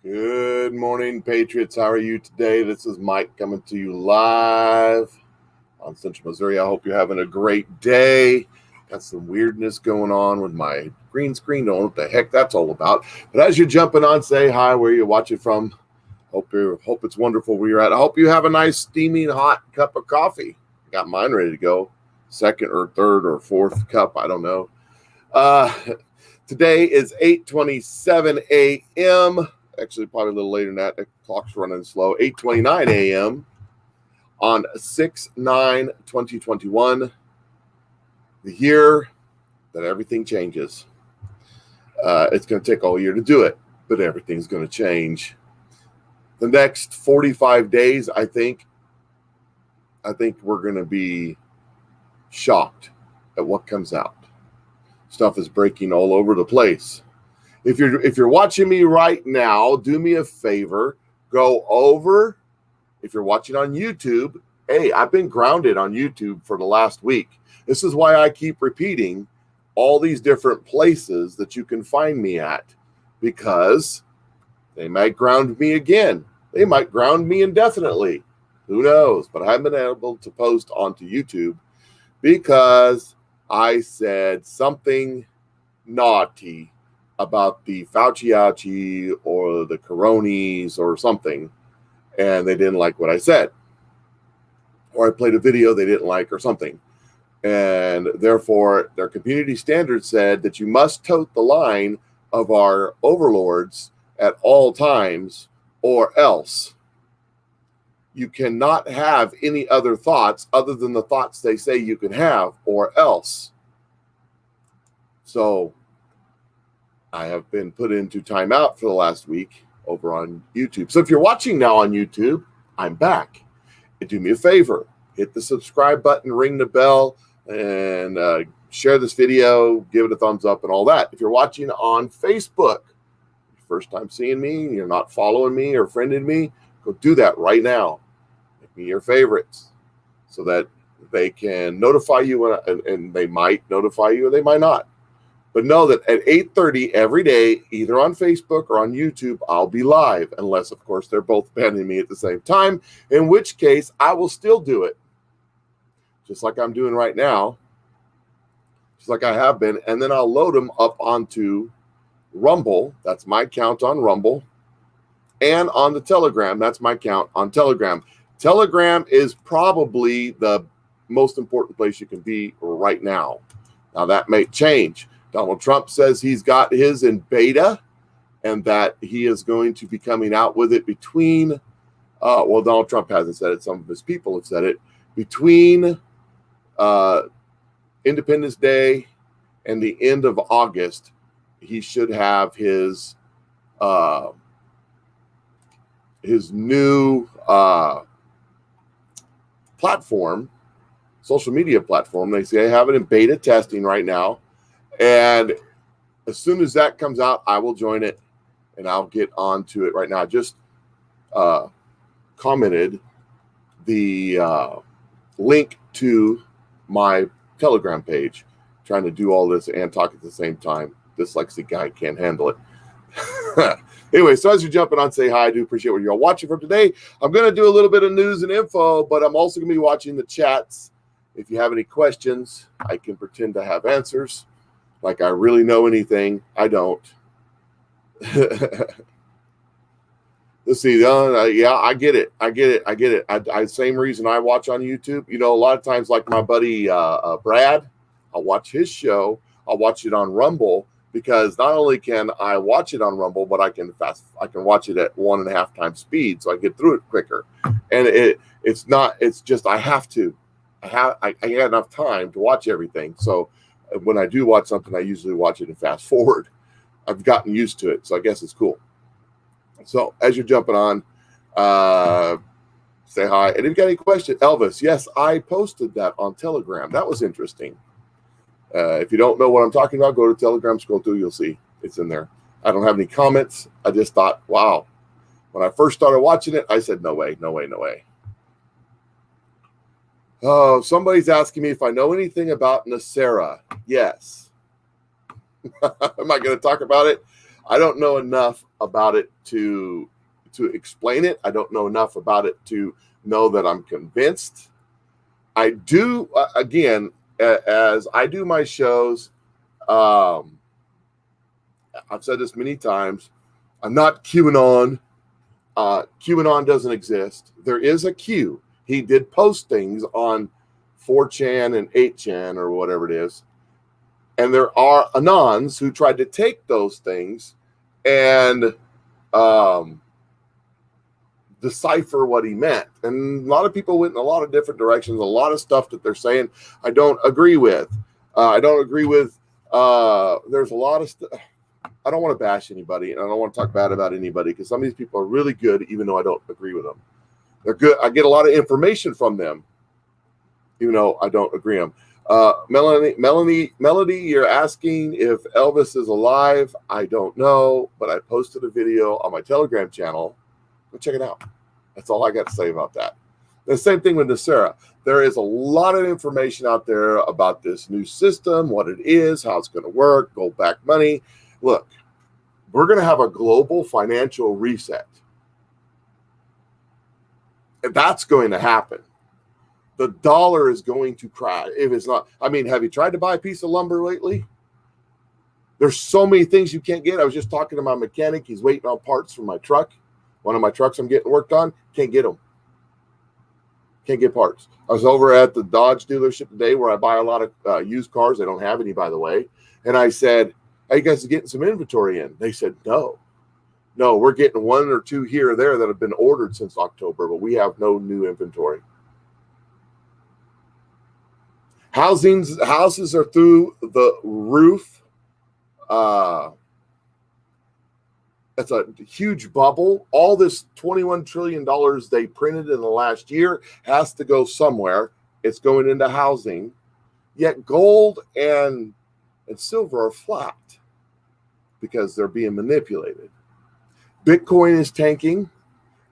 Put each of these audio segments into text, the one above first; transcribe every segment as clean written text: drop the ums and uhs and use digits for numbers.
Good morning, Patriots. How are you today? This is Mike coming to you live on Central Missouri. I hope you're having a great day. Got some weirdness going on with my green screen. Don't know what the heck that's all about. But as you're jumping on, say hi, where you're watching from. Hope it's wonderful where you're at. I hope you have a nice steaming hot cup of coffee. Got mine ready to go. Second or third or fourth cup. I don't know. Today is 8:27 a.m. Actually, probably a little later than that. The clock's running slow. 8:29 a.m. on 6/9/2021, the year that everything changes. It's going to take all year to do it, but everything's going to change. The next 45 days, I think we're going to be shocked at what comes out. Stuff is breaking all over the place. If you're watching me right now, do me a favor, go over. If you're watching on YouTube, hey, I've been grounded on YouTube for the last week. This is why I keep repeating all these different places that you can find me at, because they might ground me again. They might ground me indefinitely. Who knows? But I haven't been able to post onto YouTube because I said something naughty about the Fauci or the Coronis or something, and they didn't like what I said. Or I played a video they didn't like or something. And therefore, their community standard said that you must tote the line of our overlords at all times, or else you cannot have any other thoughts other than the thoughts they say you can have, or else. So I have been put into timeout for the last week over on YouTube. So if you're watching now on YouTube, I'm back. And do me a favor, hit the subscribe button, ring the bell, and share this video, give it a thumbs up and all that. If you're watching on Facebook, first time seeing me, you're not following me or friending me, go do that right now. Make me your favorites so that they can notify you, and they might notify you or they might not. But know that at 8:30 every day, either on Facebook or on YouTube, I'll be live, unless, of course, they're both banning me at the same time, in which case I will still do it, just like I'm doing right now, just like I have been, and then I'll load them up onto Rumble. That's my account on Rumble, and on the Telegram. That's my account on Telegram. Telegram is probably the most important place you can be right now. Now, that may change. Donald Trump says he's got his in beta and that he is going to be coming out with it between, well, Donald Trump hasn't said it. Some of his people have said it. Between Independence Day and the end of August, he should have his new platform, social media platform. They say I have it in beta testing right now. And as soon as that comes out, I will join it and I'll get on to it right now. I just commented the link to my Telegram page, trying to do all this and talk at the same time. Dyslexic guy can't handle it. Anyway, so as you're jumping on, say hi. I do appreciate what you're all watching for today. I'm going to do a little bit of news and info, but I'm also going to be watching the chats. If you have any questions, I can pretend to have answers. Like I really know anything. I don't. Let's see. Yeah, I get it. Same reason I watch on YouTube. You know, a lot of times, like my buddy Brad, I'll watch his show. I'll watch it on Rumble, because not only can I watch it on Rumble, but I can watch it at 1.5 times speed, so I get through it quicker. And it's just I have to. I got enough time to watch everything. So when I do watch something, I usually watch it in fast forward. I've gotten used to it, so I guess it's cool. So as you're jumping on, say hi. And if you got any questions, Elvis, yes, I posted that on Telegram. That was interesting. If you don't know what I'm talking about, go to Telegram, scroll through, you'll see it's in there. I don't have any comments. I just thought, wow. When I first started watching it, I said, no way. Oh, somebody's asking me if I know anything about Nasera. Yes. Am I going to talk about it? I don't know enough about it to explain it. I don't know enough about it to know that I'm convinced. I do, again, as I do my shows, I've said this many times, I'm not QAnon. QAnon doesn't exist. There is a Q. He did post things on 4chan and 8chan or whatever it is. And there are Anons who tried to take those things and decipher what he meant. And a lot of people went in a lot of different directions. A lot of stuff that they're saying I don't agree with. There's a lot of stuff. I don't want to bash anybody, and I don't want to talk bad about anybody, because some of these people are really good, even though I don't agree with them. They're good. I get a lot of information from them, even though I don't agree with them. Melody, you're asking if Elvis is alive. I don't know, but I posted a video on my Telegram channel. Go check it out. That's all I got to say about that. The same thing with Nasera. There is a lot of information out there about this new system, what it is, how it's going to work, gold back money. Look, we're going to have a global financial reset. And that's going to happen. The dollar is going to crash. If it's not, I mean, have you tried to buy a piece of lumber lately? There's so many things you can't get. I was just talking to my mechanic. He's waiting on parts for my truck. One of my trucks I'm getting worked on. Can't get them. Can't get parts. I was over at the Dodge dealership today where I buy a lot of used cars. They don't have any, by the way. And I said, "Are you guys getting some inventory in?" They said, No, we're getting one or two here or there that have been ordered since October, but we have no new inventory. Houses are through the roof. It's a huge bubble. All this $21 trillion they printed in the last year has to go somewhere. It's going into housing. Yet gold and silver are flat because they're being manipulated. Bitcoin is tanking.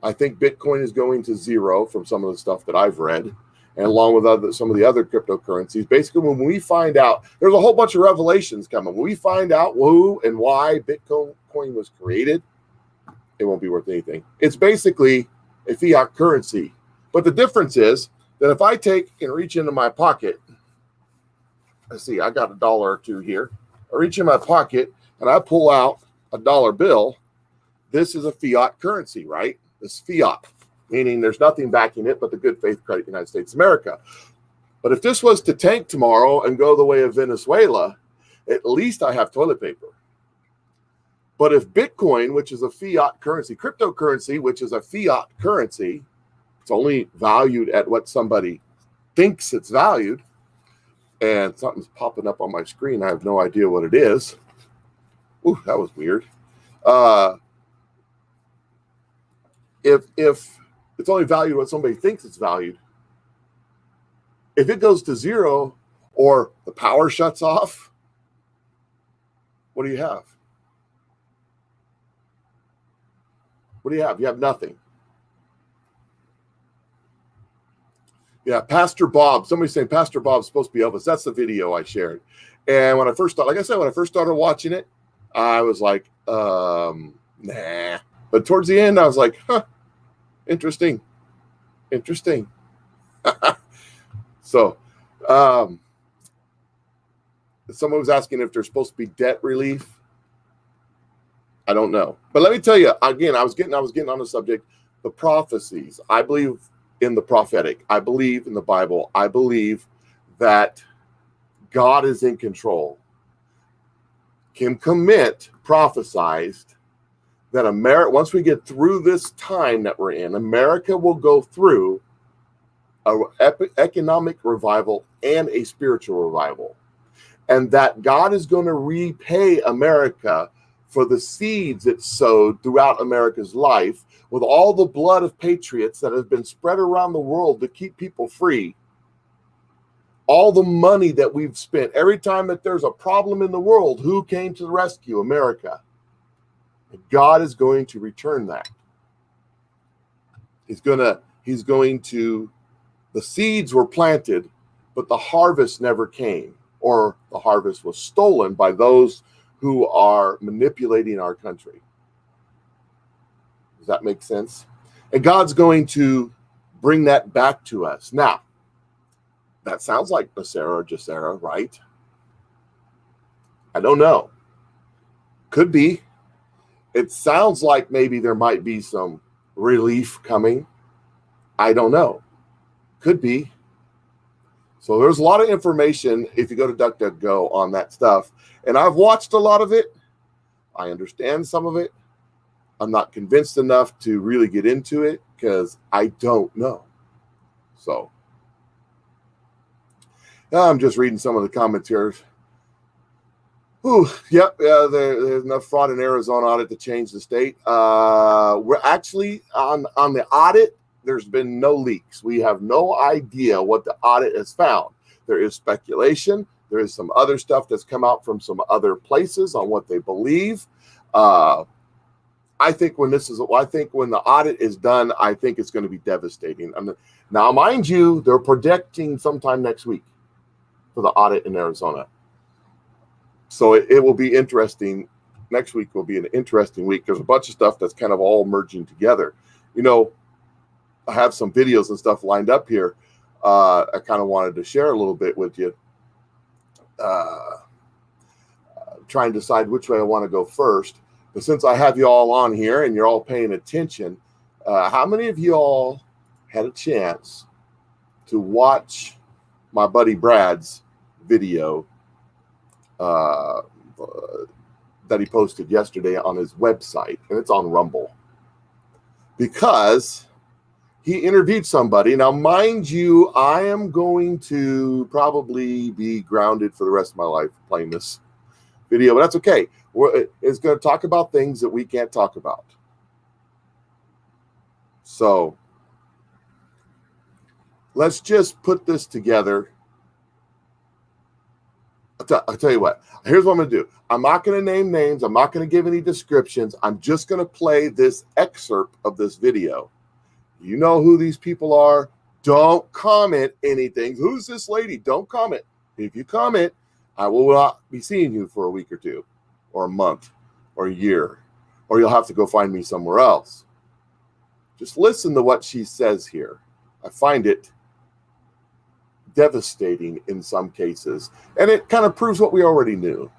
I think Bitcoin is going to zero from some of the stuff that I've read, and along with some of the other cryptocurrencies. Basically, when we find out, there's a whole bunch of revelations coming. When we find out who and why Bitcoin was created, it won't be worth anything. It's basically a fiat currency. But the difference is that if I take and reach into my pocket, let's see, I got $1 or $2 here. I reach in my pocket and I pull out a dollar bill. This is a fiat currency, right? This fiat, meaning there's nothing backing it but the good faith credit United States of America. But if this was to tank tomorrow and go the way of Venezuela, at least I have toilet paper. But if Bitcoin, which is a fiat currency, cryptocurrency, which is a fiat currency, it's only valued at what somebody thinks it's valued, and something's popping up on my screen. I have no idea what it is. Ooh, that was weird. If it's only valued what somebody thinks it's valued, if it goes to zero or the power shuts off, what do you have? What do you have? You have nothing. Yeah, Pastor Bob. Somebody's saying Pastor Bob's supposed to be Elvis. That's the video I shared. And when I first started watching it, I was like, nah. But towards the end, I was like, interesting. So, someone was asking if there's supposed to be debt relief. I don't know. But let me tell you, again, I was getting on the subject, the prophecies. I believe in the prophetic. I believe in the Bible. I believe that God is in control. Kim Commit prophesied that once we get through this time that we're in, America will go through an economic revival and a spiritual revival. And that God is going to repay America for the seeds it sowed throughout America's life with all the blood of patriots that have been spread around the world to keep people free. All the money that we've spent, every time that there's a problem in the world, who came to the rescue? America. And God is going to return that. He's going to, the seeds were planted, but the harvest never came, or the harvest was stolen by those who are manipulating our country. Does that make sense? And God's going to bring that back to us. Now, that sounds like Becerra or Jacera, right? I don't know. Could be. It sounds like maybe there might be some relief coming. I don't know. Could be. So there's a lot of information if you go to DuckDuckGo on that stuff. And I've watched a lot of it. I understand some of it. I'm not convinced enough to really get into it because I don't know. So I'm just reading some of the comments here. Ooh, yep, there's enough fraud in Arizona audit to change the state. We're actually on the audit. There's been no leaks. We have no idea what the audit has found. There is speculation. There is some other stuff that's come out from some other places on what they believe. I think when the audit is done, I think it's going to be devastating. Now, mind you, they're projecting sometime next week for the audit in Arizona. So it will be interesting. Next week will be an interesting week. There's a bunch of stuff that's kind of all merging together. You know, I have some videos and stuff lined up here. I kind of wanted to share a little bit with you. Trying to decide which way I want to go first. But since I have you all on here and you're all paying attention, how many of you all had a chance to watch my buddy Brad's video that he posted yesterday on his website? And it's on Rumble. Because he interviewed somebody. Now, mind you, I am going to probably be grounded for the rest of my life playing this video, but that's okay. It's going to talk about things that we can't talk about. So let's just put this together. I'll tell you what. Here's what I'm going to do. I'm not going to name names. I'm not going to give any descriptions. I'm just going to play this excerpt of this video. You know who these people are. Don't comment anything. Who's this lady? Don't comment. If you comment, I will not be seeing you for a week or two, or a month, or a year, or you'll have to go find me somewhere else. Just listen to what she says here. I find it devastating in some cases, and it kind of proves what we already knew.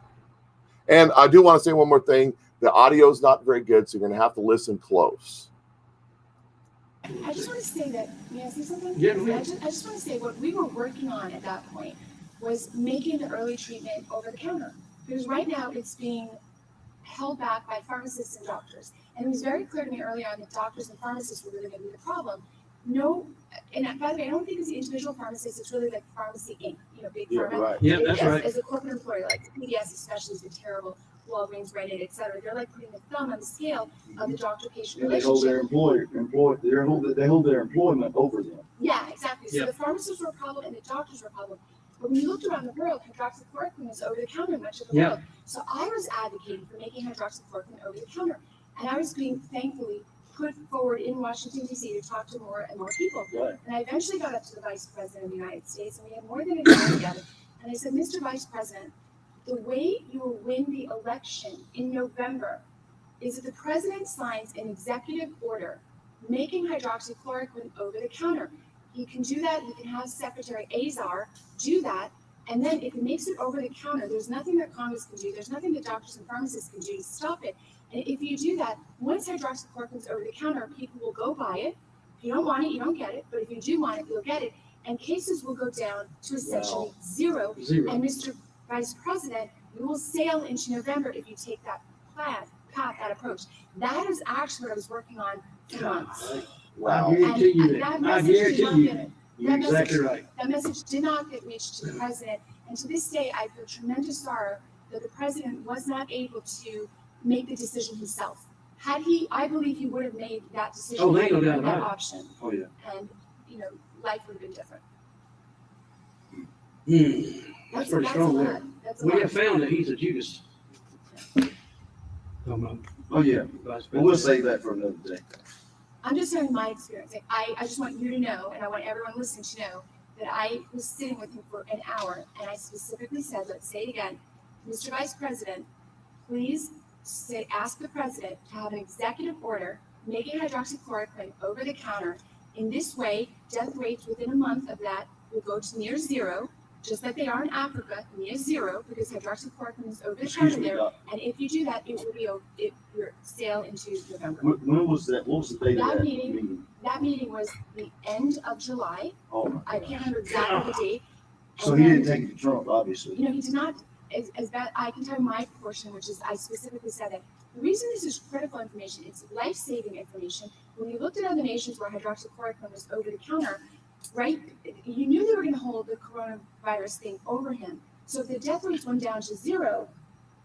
And I do want to say one more thing. The audio is not very good, so you're going to have to listen close. I just want to say that, may I say something? Yeah, I just want to say what we were working on at that point was making the early treatment over the counter. Because right now it's being held back by pharmacists and doctors. And it was very clear to me early on that doctors and pharmacists were really going to be the problem. No, and by the way, I don't think it's the individual pharmacist, it's really like Pharmacy Inc., big pharma. Right. Yeah, that's right. As a corporate employer, like CVS especially has been terrible, Walgreens, Rite Aid, et cetera. They're like putting the thumb on the scale of the doctor-patient relationship. They hold their employment over them. Yeah, exactly. So Yeah. the pharmacists were a problem and the doctors were a problem. But when you looked around the world, hydroxychloroquine was over the counter in much of the world. So I was advocating for making hydroxychloroquine over the counter. And I was being thankfully put forward in Washington, D.C. to talk to more and more people. Right. And I eventually got up to the Vice President of the United States, and we had more than a day together. And I said, Mr. Vice President, the way you will win the election in November is if the president signs an executive order making hydroxychloroquine over the counter. He can do that. He can have Secretary Azar do that. And then if he makes it over the counter, there's nothing that Congress can do. There's nothing that doctors and pharmacists can do to stop it. And if you do that, once hydroxychloroquine is over the counter, people will go buy it. If you don't want it, you don't get it. But if you do want it, you'll get it. And cases will go down to essentially zero. And Mr. Vice President, you will sail into November if you take that path, that approach. That is actually what I was working on for months. Wow. I guarantee you that. I guarantee you. You're That exactly right. That message did not get reached to the president. And to this day, I feel tremendous sorrow that the president was not able to make the decision himself. Had he, I believe he would have made that decision. Oh, they ain't no doubt that about it. option. Oh, yeah. And, life would have been different. That's pretty strong there. We have found that he's a Judas. Oh, yeah. Well, we'll save that for another day. I'm just sharing my experience. I just want you to know, and I want everyone listening to know, that I was sitting with him for an hour, and I specifically said, let's say it again, Mr. Vice President, please ask the president to have an executive order making hydroxychloroquine over the counter. In this way, death rates within a month of that will go to near zero, just like they are in Africa, near zero, because hydroxychloroquine is over the Excuse counter me, there. Doc. And if you do that, it will be your sail into November. When was that? What was the date of That that meeting- meeting? That meeting was the end of July. Oh, my I God. can't remember exactly the date. So And he then, didn't take it to Trump, obviously. he did not, as bad, I can tell you my portion, which is, I specifically said that the reason this is critical information, it's life-saving information. When you looked at other nations where hydroxychloroquine was over the counter, right, you knew they were gonna hold the coronavirus thing over him. So if the death rates went down to zero,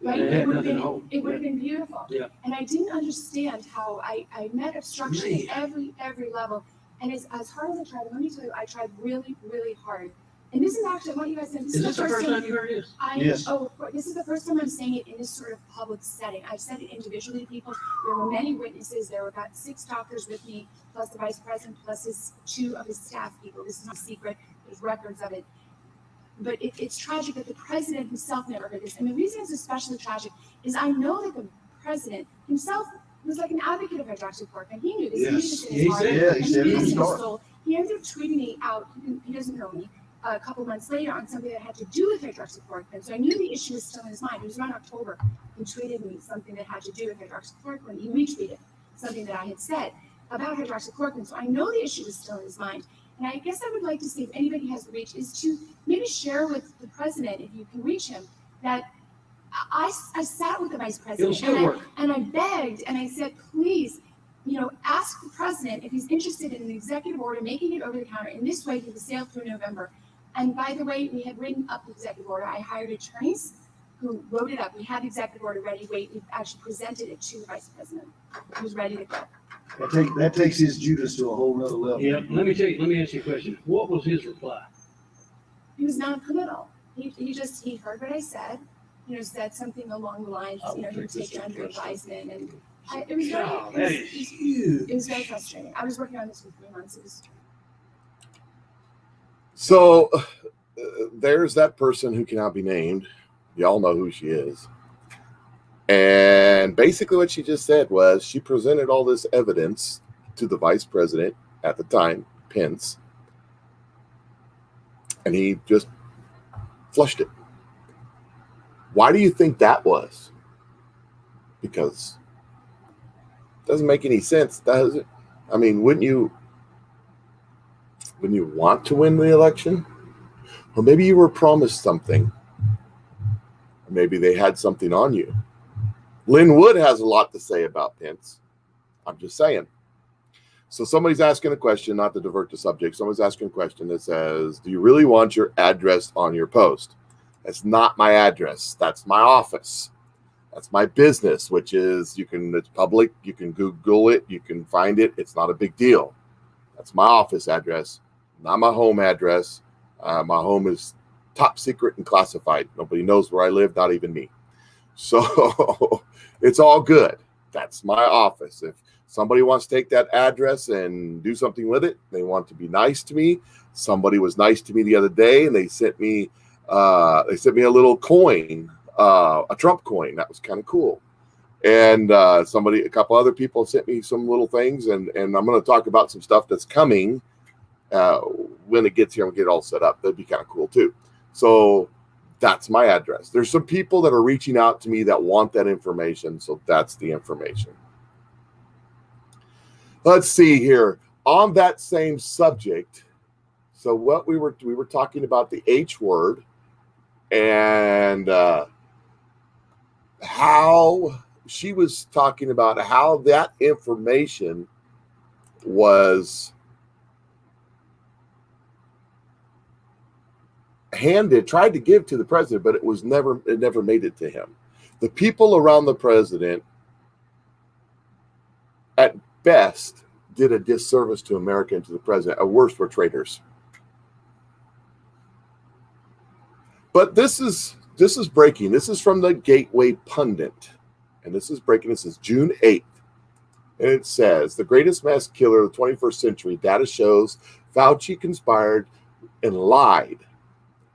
right, They had it would have nothing to been, hold. it would have been beautiful. Yeah. And I didn't understand how I met obstruction Man. at every level. And as hard as I tried, let me tell you, I tried really, really hard. And this is actually, I want you guys to know, Is this the first time you heard this? Yes. This is the first time I'm saying it in this sort of public setting. I've said it individually to people. There were many witnesses. There were about 6 doctors with me, plus the vice president, plus 2 of his staff people. This is not a secret. There's records of it. But it's tragic that the president himself never heard this. And the reason it's especially tragic is I know that the president himself was like an advocate of hydroxychloroquine. He knew this. He knew this in his He heart. said- Yeah, he And said knew from this the in his start. soul. He ended up tweeting me out. He doesn't know me. A couple months later on something that had to do with hydroxychloroquine. So I knew the issue was still in his mind. It was around October. He tweeted me something that had to do with hydroxychloroquine. He retweeted something that I had said about hydroxychloroquine. So I know the issue was still in his mind. And I guess I would like to see if anybody has the reach is to maybe share with the president, if you can reach him, that I sat with the vice It'll president still work. and I begged and I said, please, ask the president if he's interested in an executive order, making it over the counter. In this way, he will sail through November. And by the way, we had written up the executive order. I hired attorneys who wrote it up. We had the executive order ready. We actually presented it to the vice president. It was ready to go. That takes his Judas to a whole nother level. Yeah, let me ask you a question. What was his reply? He was non-committal. He heard what I said, said something along the lines, he would take it under advisement. And it was God, very, that is huge. it was very frustrating. I was working on this for 3 months. It was So there's that person who cannot be named. Y'all know who she is. And basically what she just said was she presented all this evidence to the vice president at the time, Pence, and he just flushed it. Why do you think that was? Because it doesn't make any sense, does it? I mean, wouldn't you want to win the election? Or maybe you were promised something. Or maybe they had something on you. Lynn Wood has a lot to say about Pence. I'm just saying. So somebody's asking a question, not to divert the subject. Someone's asking a question that says, do you really want your address on your post? That's not my address. That's my office. That's my business, which is, it's public. You can Google it. You can find it. It's not a big deal. That's my office address, not my home address. My home is top secret and classified. Nobody knows where I live, not even me. So it's all good. That's my office. If somebody wants to take that address and do something with it, they want to be nice to me. Somebody was nice to me the other day, and they sent me a little coin, a Trump coin. That was kind of cool. And a couple other people sent me some little things, and I'm going to talk about some stuff that's coming when it gets here and get it all set up. That'd be kind of cool too. So that's my address. There's some people that are reaching out to me that want that information. So that's the information. Let's see here on that same subject. So what we were talking about the H word and how she was talking about how that information was tried to give to the president, but it never made it to him. The people around the president at best did a disservice to America and to the president. At worst, were traitors. But this is breaking. This is from the Gateway Pundit. And this is breaking. This is June 8th. And it says, the greatest mass killer of the 21st century, data shows Fauci conspired and lied.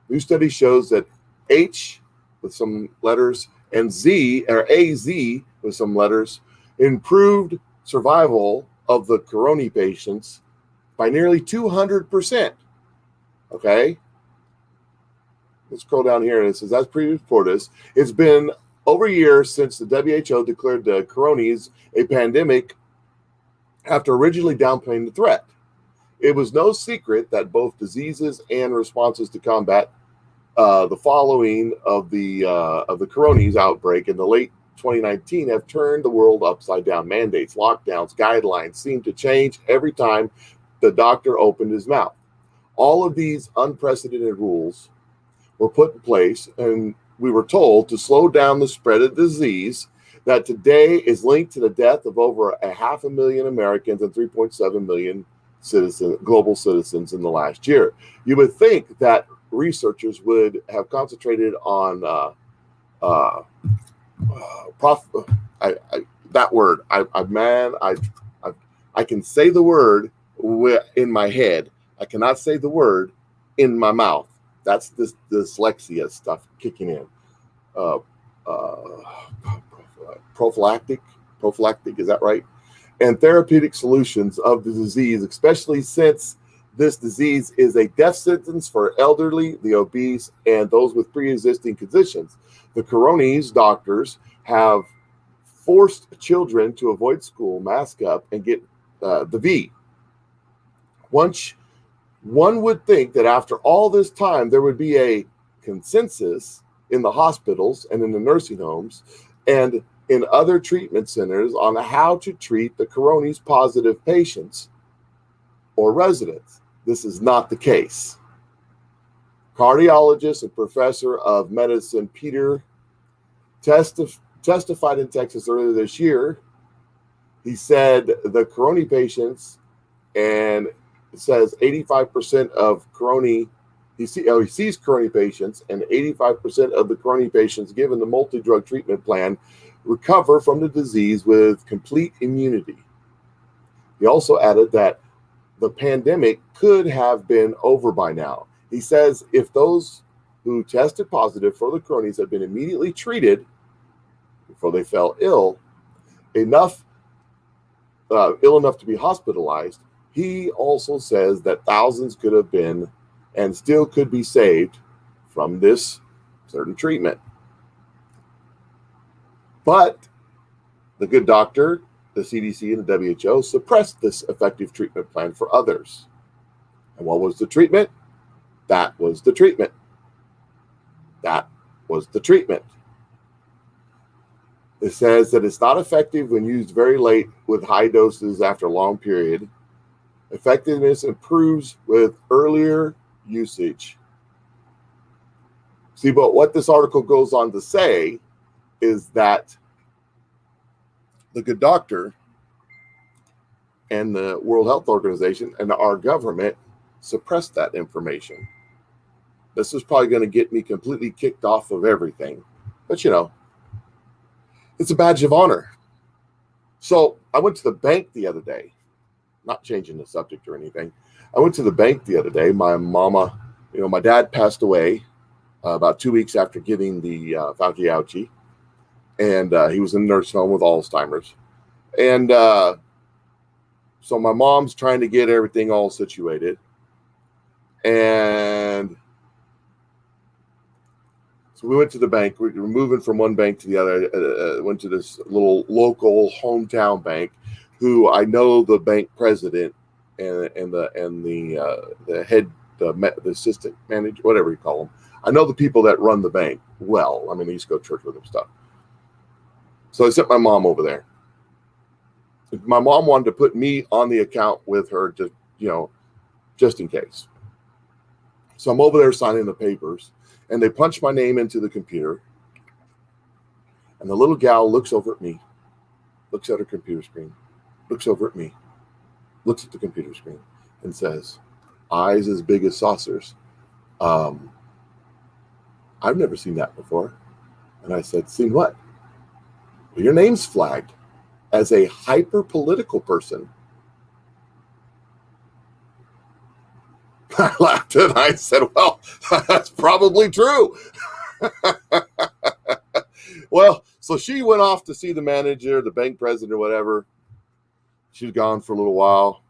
New study shows that H with some letters and Z or AZ with some letters improved survival of the corona patients by nearly 200%. Okay? Let's scroll down here, and it says, as previously reported, it's been over a year since the WHO declared the coronas a pandemic after originally downplaying the threat. It was no secret that both diseases and responses to combat the following of the coronas outbreak in the late 2019 have turned the world upside down. Mandates, lockdowns, guidelines seem to change every time the doctor opened his mouth. All of these unprecedented rules were put in place, and we were told to slow down the spread of disease that today is linked to the death of over 500,000 Americans and 3.7 million global citizens in the last year. You would think that researchers would have concentrated on that word. I can say the word in my head. I cannot say the word in my mouth. That's this dyslexia stuff kicking in. Prophylactic, is that right? And therapeutic solutions of the disease, especially since this disease is a death sentence for elderly, the obese, and those with pre-existing conditions. The coronas doctors have forced children to avoid school, mask up, and get the V. Once one would think that after all this time, there would be a consensus in the hospitals and in the nursing homes and in other treatment centers on how to treat the coronavirus positive patients or residents. This is not the case. Cardiologist and professor of medicine Peter testified in Texas earlier this year. He said the corona patients, and it says 85% of corona, he sees corona patients, and 85% of the corona patients given the multi-drug treatment plan recover from the disease with complete immunity. He also added that the pandemic could have been over by now. He says if those who tested positive for the coronas had been immediately treated before they fell ill enough to be hospitalized, he also says that thousands could have been and still could be saved from this certain treatment. But the good doctor, the CDC, and the WHO suppressed this effective treatment plan for others. And what was the treatment? That was the treatment. That was the treatment. It says that it's not effective when used very late with high doses after a long period. Effectiveness improves with earlier usage. See, but what this article goes on to say is that the good doctor and the World Health Organization and our government suppressed that information. This is probably going to get me completely kicked off of everything. But, it's a badge of honor. So I went to the bank the other day, not changing the subject or anything. I went to the bank the other day. My mama, my dad passed away about 2 weeks after getting the Fauci ouchie. And he was in a nursing home with Alzheimer's. And so my mom's trying to get everything all situated. And so we went to the bank. We were moving from one bank to the other. Went to this little local hometown bank, who I know the bank president and the head, the assistant manager, whatever you call them. I know the people that run the bank well. I mean, I used to go to church with them stuff. So I sent my mom over there. My mom wanted to put me on the account with her, just in case. So I'm over there signing the papers, and they punch my name into the computer. And the little gal looks over at me, looks at her computer screen, looks over at me, looks at the computer screen, and says, eyes as big as saucers. I've never seen that before. And I said, seen what? Well, your name's flagged as a hyper-political person. I laughed and I said, well, that's probably true. Well, so she went off to see the manager, the bank president, or whatever. She'd gone for a little while.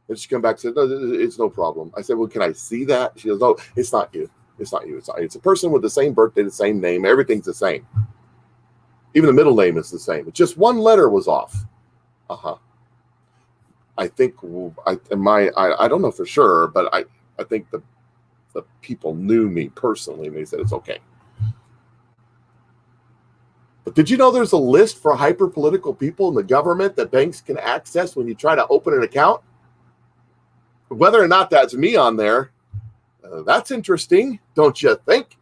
And she come back and said, no, it's no problem. I said, well, can I see that? She goes, no, it's not you. It's not you. It's a person with the same birthday, the same name. Everything's the same. Even the middle name is the same. Just one letter was off. I think I don't know for sure, but I think the people knew me personally, and they said it's okay. But did you know there's a list for hyper-political people in the government that banks can access when you try to open an account? Whether or not that's me on there, that's interesting, don't you think?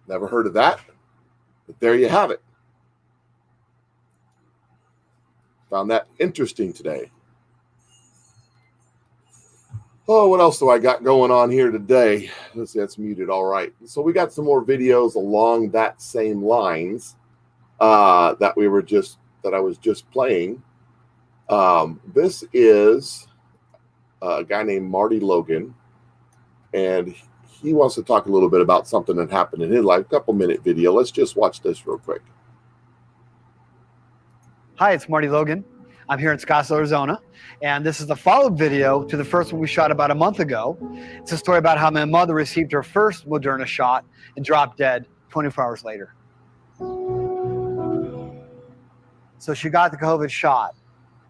Never heard of that, but there you have it. Found that interesting today. Oh, what else do I got going on here today? Let's see, that's muted. All right. So we got some more videos along that same lines that I was just playing. This is a guy named Marty Logan, and he wants to talk a little bit about something that happened in his life. A couple-minute video. Let's just watch this real quick. Hi, it's Marty Logan. I'm here in Scottsdale, Arizona, and this is the follow-up video to the first one we shot about a month ago. It's a story about how my mother received her first Moderna shot and dropped dead 24 hours later. So she got the COVID shot.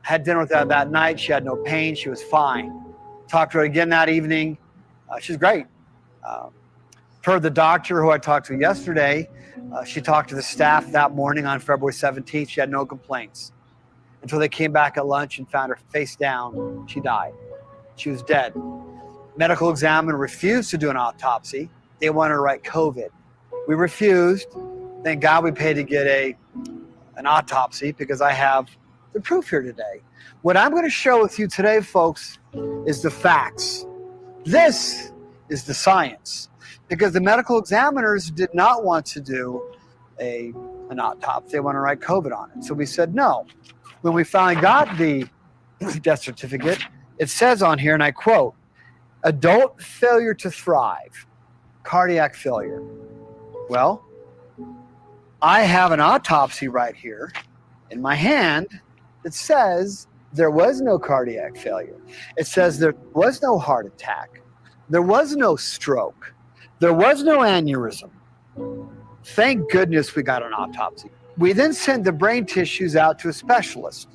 Had dinner with her that night. She had no pain. She was fine. Talked to her again that evening. She's great. Per the doctor who I talked to yesterday, she talked to the staff that morning on February 17th. She had no complaints until they came back at lunch and found her face down. She died. She was dead. Medical examiner refused to do an autopsy. They wanted to write COVID. We refused. Thank God we paid to get an autopsy because I have the proof here today. What I'm going to share with you today, folks, is the facts. This is the science, because the medical examiners did not want to do an autopsy. They want to write COVID on it. So we said no. When we finally got the death certificate, it says on here, and I quote, adult failure to thrive, cardiac failure. Well, I have an autopsy right here in my hand that says there was no cardiac failure. It says there was no heart attack. There was no stroke. There was no aneurysm. Thank goodness we got an autopsy. We then sent the brain tissues out to a specialist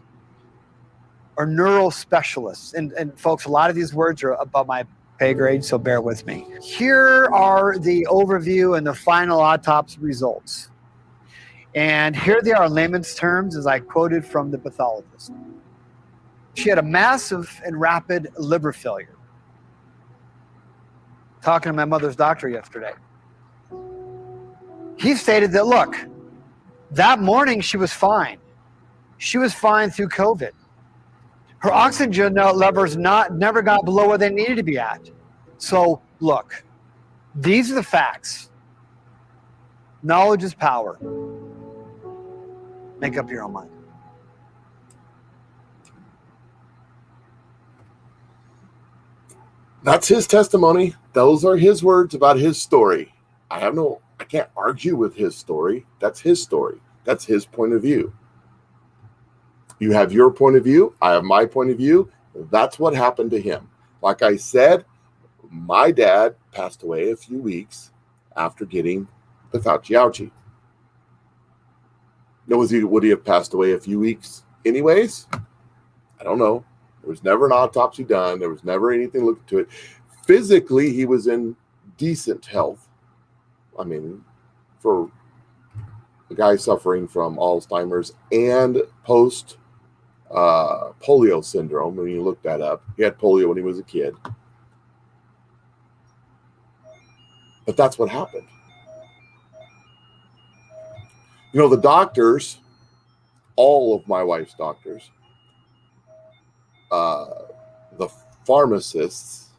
or neural specialist. And folks, a lot of these words are above my pay grade, so bear with me. Here are the overview and the final autopsy results. And here they are in layman's terms, as I quoted from the pathologist. She had a massive and rapid liver failure. Talking to my mother's doctor yesterday. He stated that, look, that morning she was fine. She was fine through COVID. Her oxygen levels never got below where they needed to be at. So, look, these are the facts. Knowledge is power. Make up your own mind. That's his testimony. Those are his words about his story. I can't argue with his story. That's his story. That's his point of view. You have your point of view. I have my point of view. That's what happened to him. Like I said, my dad passed away a few weeks after getting the Fauci ouchie. Would he have passed away a few weeks anyways? I don't know. There was never an autopsy done. There was never anything looked into it. Physically, he was in decent health. I mean, for a guy suffering from Alzheimer's and post polio syndrome, when you look that up, he had polio when he was a kid. But that's what happened. You know, the doctors, all of my wife's doctors, the pharmacists,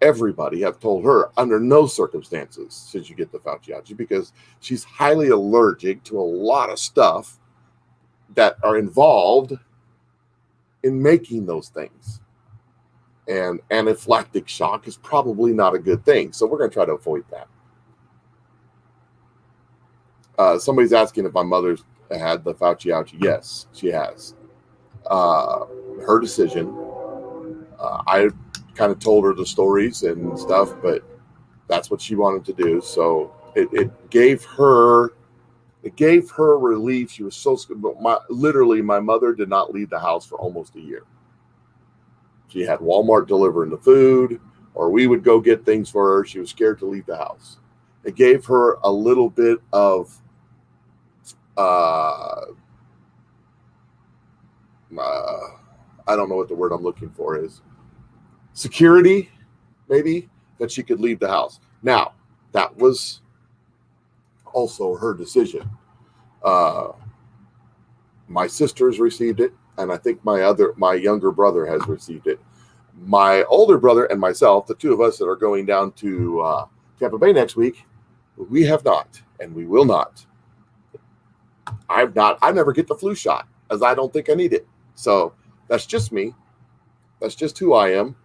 everybody have told her under no circumstances should you get the Fauci ouchie, because she's highly allergic to a lot of stuff that are involved in making those things. And anaphylactic shock is probably not a good thing. So we're going to try to avoid that. Somebody's asking if my mother's had the Fauci ouchie. Yes, she has. Her decision. I kind of told her the stories and stuff, but that's what she wanted to do. So it gave her relief. She was so literally, my mother did not leave the house for almost a year. She had Walmart delivering the food, or we would go get things for her. She was scared to leave the house. It gave her a little bit of I don't know what the word I'm looking for is. Security, maybe, that she could leave the house. Now, that was also her decision. My sisters received it, and I think my younger brother has received it. My older brother and myself, the two of us that are going down to Tampa Bay next week, we have not, and we will not. I never get the flu shot, as I don't think I need it. So that's just me. That's just who I am.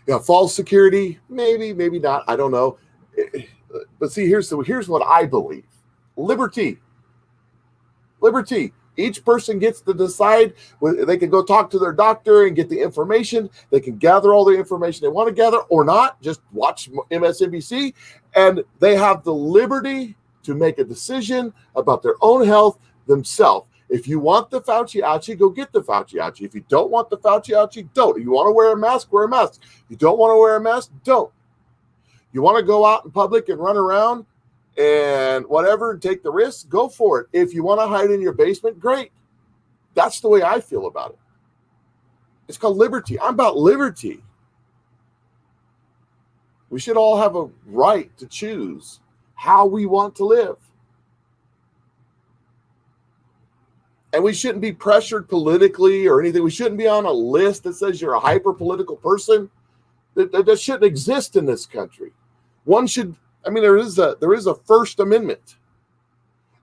Yeah, false security, maybe, maybe not. I don't know. But see, here's what I believe. Liberty. Each person gets to decide. They can go talk to their doctor and get the information. They can gather all the information they want to gather or not. Just watch MSNBC. And they have the liberty to make a decision about their own health themselves. If you want the Fauci ouchie, go get the Fauci ouchie. If you don't want the Fauci ouchie, don't. If you want to wear a mask, wear a mask. If you don't want to wear a mask, don't. You want to go out in public and run around and whatever and take the risk, go for it. If you want to hide in your basement, great. That's the way I feel about it. It's called liberty. I'm about liberty. We should all have a right to choose how we want to live. And we shouldn't be pressured politically or anything. We shouldn't be on a list that says you're a hyper-political person. That shouldn't exist in this country. There is a First Amendment.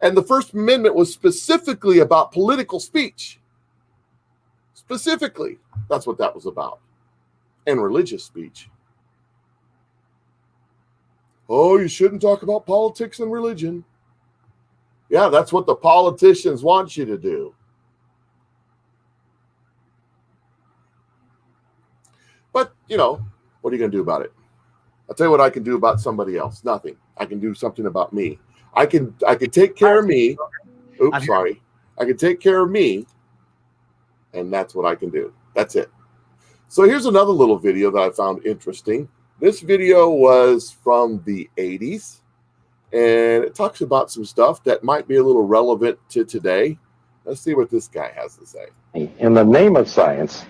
And the First Amendment was specifically about political speech. Specifically, that's what that was about. And religious speech. Oh, you shouldn't talk about politics and religion. Yeah, that's what the politicians want you to do. But, what are you going to do about it? I'll tell you what I can do about somebody else. Nothing. I can do something about me. I can take care of me. Oops, sorry. I can take care of me, and that's what I can do. That's it. So here's another little video that I found interesting. This video was from the 80s. And it talks about some stuff that might be a little relevant to today. Let's see what this guy has to say. In the name of science,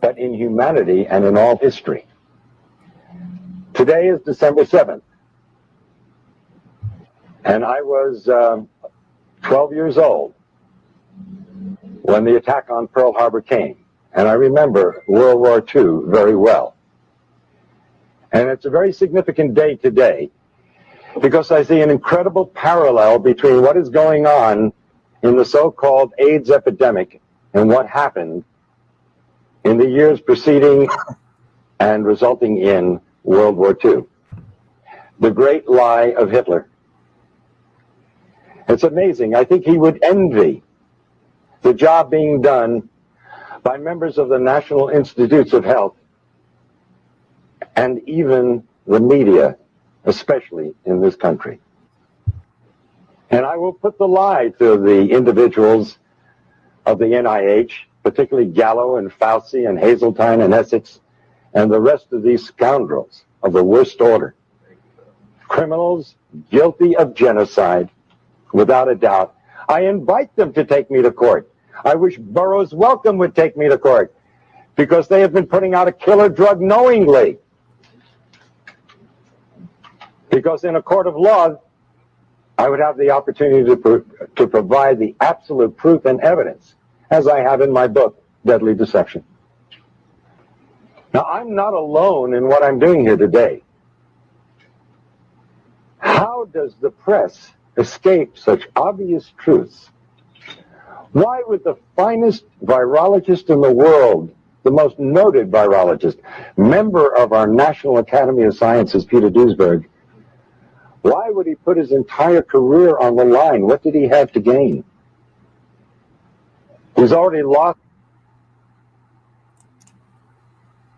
but in humanity and in all history. Today is December 7th. And I was 12 years old when the attack on Pearl Harbor came. And I remember World War II very well. And it's a very significant day today, because I see an incredible parallel between what is going on in the so-called AIDS epidemic and what happened in the years preceding and resulting in World War II. The great lie of Hitler. It's amazing. I think he would envy the job being done by members of the National Institutes of Health and even the media, especially in this country. And I will put the lie to the individuals of the NIH, particularly Gallo and Fauci and Hazeltine and Essex, and the rest of these scoundrels of the worst order. Criminals guilty of genocide, without a doubt. I invite them to take me to court. I wish Burroughs Wellcome would take me to court, because they have been putting out a killer drug knowingly. Because in a court of law, I would have the opportunity to provide the absolute proof and evidence, as I have in my book, Deadly Deception. Now, I'm not alone in what I'm doing here today. How does the press escape such obvious truths? Why would the finest virologist in the world, the most noted virologist, member of our National Academy of Sciences, Peter Duesberg, Why would he put his entire career on the line? What did he have to gain? He's already lost.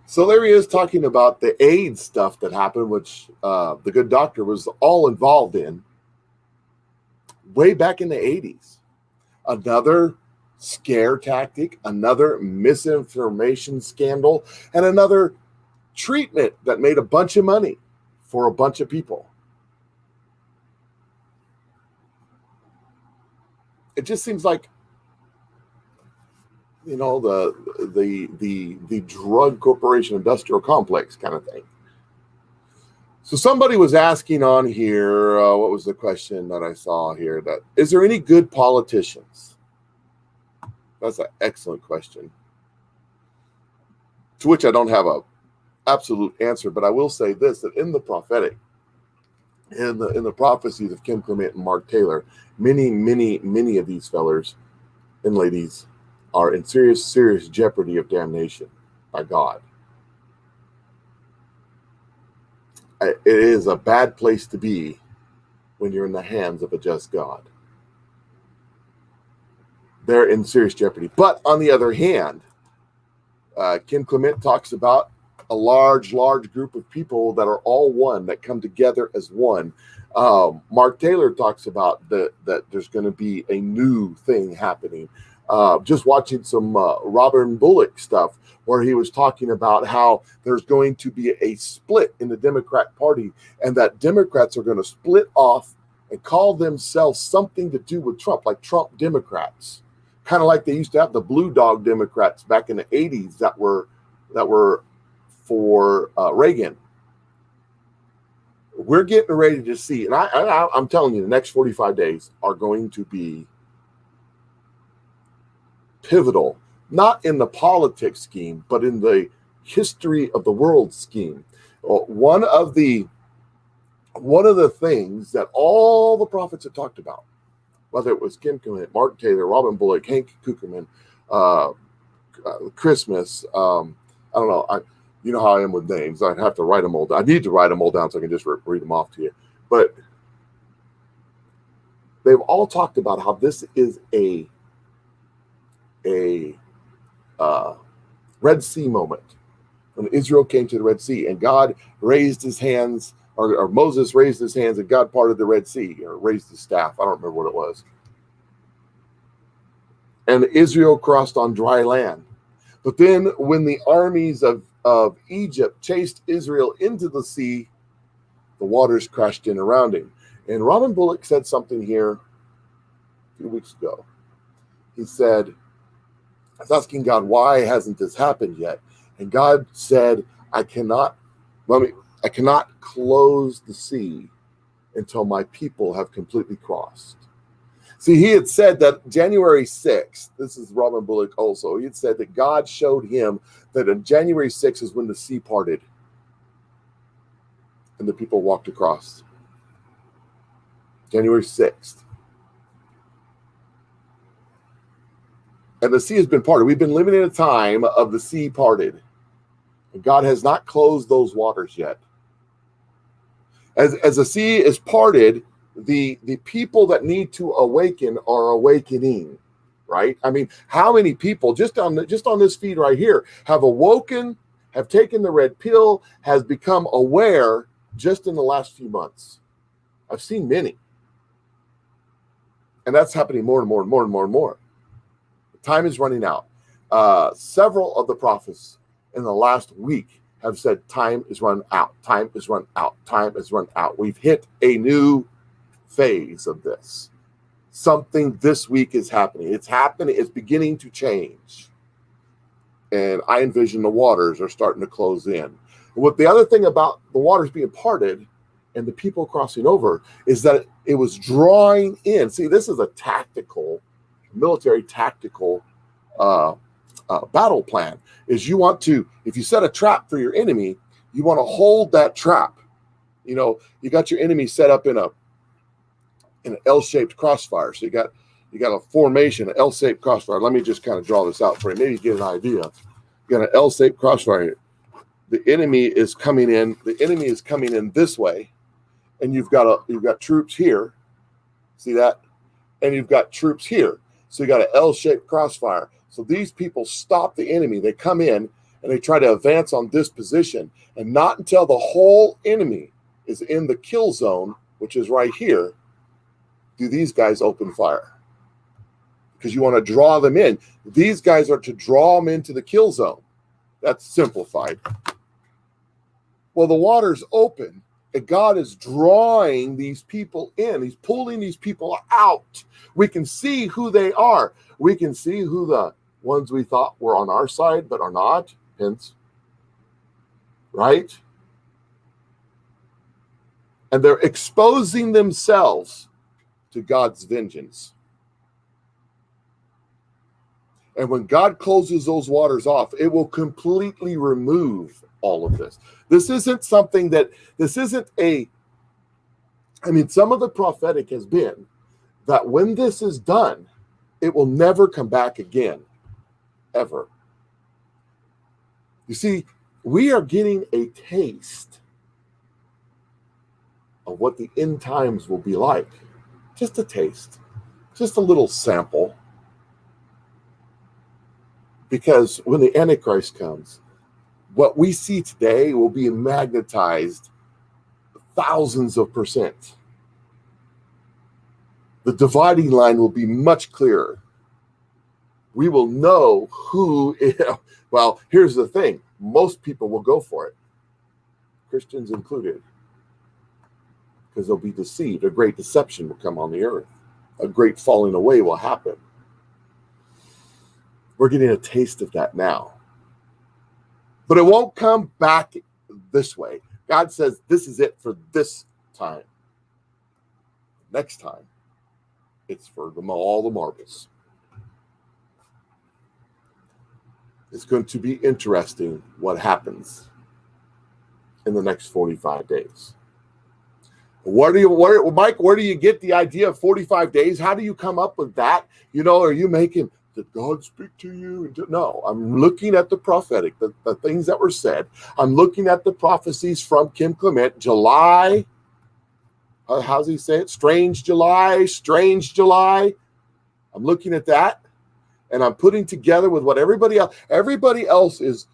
So there he is talking about the AIDS stuff that happened, which the good doctor was all involved in way back in the 80s. Another scare tactic, another misinformation scandal, and another treatment that made a bunch of money for a bunch of people. It just seems like, you know, the drug corporation industrial complex kind of thing. So somebody was asking on here, what was the question that I saw here? That is there any good politicians? That's an excellent question, to which I don't have a absolute answer, but I will say this: that in the prophetic, in the prophecies of Kim Clement and Mark Taylor, many of these fellers and ladies are in serious jeopardy of damnation by God. It is a bad place to be when you're in the hands of a just God. They're in serious jeopardy. But on the other hand, Kim Clement talks about a large group of people that are all one, that come together as one. Mark Taylor talks about that there's going to be a new thing happening. Just watching some Robin Bullock stuff where he was talking about how there's going to be a split in the Democrat Party, and that Democrats are going to split off and call themselves something to do with Trump, like Trump Democrats, kind of like they used to have the Blue Dog Democrats back in the 80s that were for Reagan. We're getting ready to see, and I'm telling you, the next 45 days are going to be pivotal, not in the politics scheme, but in the history of the world scheme. One of the things that all the prophets have talked about, whether it was Kim Clement, Mark Taylor, Robin Bullock, Hank Kuckerman, Christmas, I don't know. You know how I am with names. I'd have to write them all down. I need to write them all down so I can just read them off to you. But they've all talked about how this is a Red Sea moment, when Israel came to the Red Sea and God raised his hands, or Moses raised his hands and God parted the Red Sea, or raised his staff. I don't remember what it was. And Israel crossed on dry land. But then when the armies of Egypt chased Israel into the sea, the waters crashed in around him. And Robin Bullock said something here a few weeks ago. He said, I was asking God, why hasn't this happened yet? And God said, I cannot close the sea until my people have completely crossed. See, he had said that January 6th, this is Robin Bullock also, he had said that God showed him that on January 6th is when the sea parted and the people walked across. January 6th. And the sea has been parted. We've been living in a time of the sea parted. And God has not closed those waters yet. As the sea is parted, the people that need to awaken are awakening, right? I mean, how many people just on this feed right here have awoken, have taken the red pill, has become aware just in the last few months? I've seen many. And that's happening more and more and more and more and more. Time is running out. Several of the prophets in the last week have said time is run out. Time is run out. Time is run out. We've hit a new phase of this. Something this week is happening. It's happening. It's beginning to change. And I envision the waters are starting to close in. And what the other thing about the waters being parted and the people crossing over is that it was drawing in. See, this is a military tactical battle plan. Is you want to, if you set a trap for your enemy, you want to hold that trap. You know, you got your enemy set up in an L-shaped crossfire. So you got a formation, an L-shaped crossfire. Let me just kind of draw this out for you. Maybe you get an idea. You got an L-shaped crossfire. The enemy is coming in. The enemy is coming in this way, and you've got troops here. See that? And you've got troops here. So you got an L-shaped crossfire. So these people stop the enemy. They come in and they try to advance on this position. And not until the whole enemy is in the kill zone, which is right here, do these guys open fire. Because you want to draw them in. These guys are to draw them into the kill zone. That's simplified. Well, the water's open, and God is drawing these people in. He's pulling these people out. We can see who they are. We can see who the ones we thought were on our side but are not. Hence, right? And they're exposing themselves to God's vengeance. And when God closes those waters off, it will completely remove all of this. This isn't something that, some of the prophetic has been that when this is done, it will never come back again, ever. You see, we are getting a taste of what the end times will be like. Just a taste, just a little sample. Because when the Antichrist comes, what we see today will be magnetized thousands of percent. The dividing line will be much clearer. We will know who is, well, here's the thing. Most people will go for it, Christians included, because they'll be deceived. A great deception will come on the earth. A great falling away will happen. We're getting a taste of that now. But it won't come back this way. God says this is it for this time. Next time, it's for all the marbles. It's going to be interesting what happens in the next 45 days. Mike, where do you get the idea of 45 days? How do you come up with that? Are you making... Did God speak to you? No, I'm looking at the prophetic, the things that were said. I'm looking at the prophecies from Kim Clement, July. How's he say it? Strange July. I'm looking at that, and I'm putting together with what everybody else is.